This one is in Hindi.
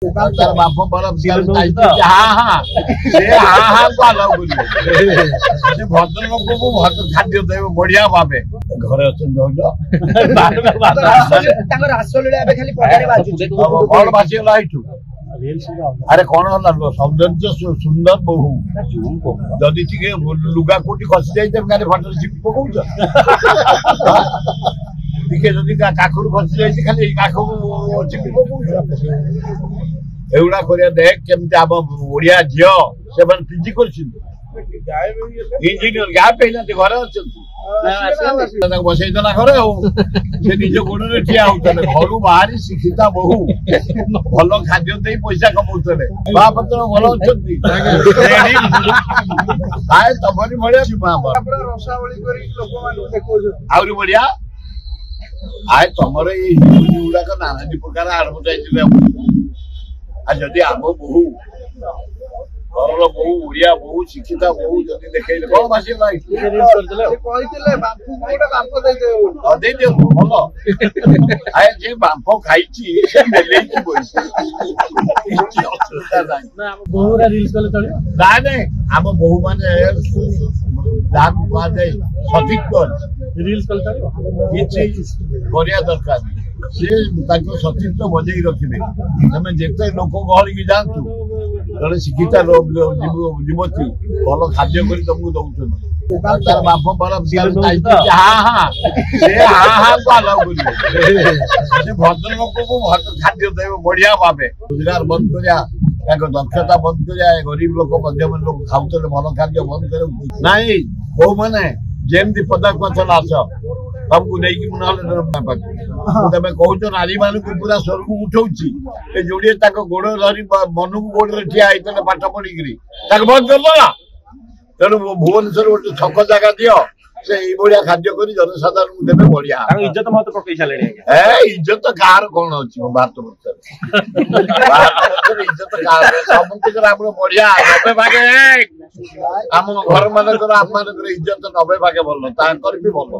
तार बाप बरफ हाँ हाँ से हाँ हाँ को आलाउ कर भद्रलोक को भद्र खाद्य देव बढ़िया भावे घरे कौन बासीगला अरे कौन सौंदर्य सुंदर बहु जदि टे लुगा कोटी खसी जाइए गाड़ी फटो चिपी पकाउछ टिके जदि काखरू खसी जाइए खाली काखरू चिपी पकाउछ एगुड़ा कर देख केमती आम ओडिया झील से पीजी कर इंजीनियर क्या पहले घरे अच्छा बसई देला घरे से निज गोड़े ठिया होते घर बाहरी शिक्षिता बहु भल खाद्य दे पैसा कमाते बापत्र भल अच्छा तमरी भाया आहरी बढ़िया आए तुम गुड़ाक नाना प्रकार आडभटाइज जदि आम बहु घर बहु ओडिया बहु शिक्षिता बहु जदि देखे कौन भाषा भल आए जे बांफ खाई ना आम बहु माने सठिक किया दरकार से सचित्व बजे रखिए तमें जिते लोक गहल की जातु जड़े शिक्षिता युवती भल खाद्य कर तुमको दौन तार बाप बरफ हाँ हाँ से हाँ हाँ को आलाउ कर भद्रलोक को भद्र खाद्य देव बढ़िया भावे रोजगार बंद करा दक्षता बंद करा गरीब लोक मध्यम लोक खाऊले भल खाद्य बंद कर नाई बहु मैंने जमी पदाक आस तुमको नहीं तमें कौच नारी मान को पूरा स्वर को उठाऊँ जोड़े गोड़ धरी मन को गोड़े ठिया होते पाठ पढ़ी बंद कर तेणु भुवनेश्वर गोटे छक जगह दियो से खाद्य कर जनसाधारण को देवे बढ़िया इज्जत मत पकई सारे इज्जत कार कौन अच्छी भारत वर्ष इज्जत समस्त बढ़िया 90 भागे आम घर मानक आम मान इज्जत 90 भागे भल भी भल।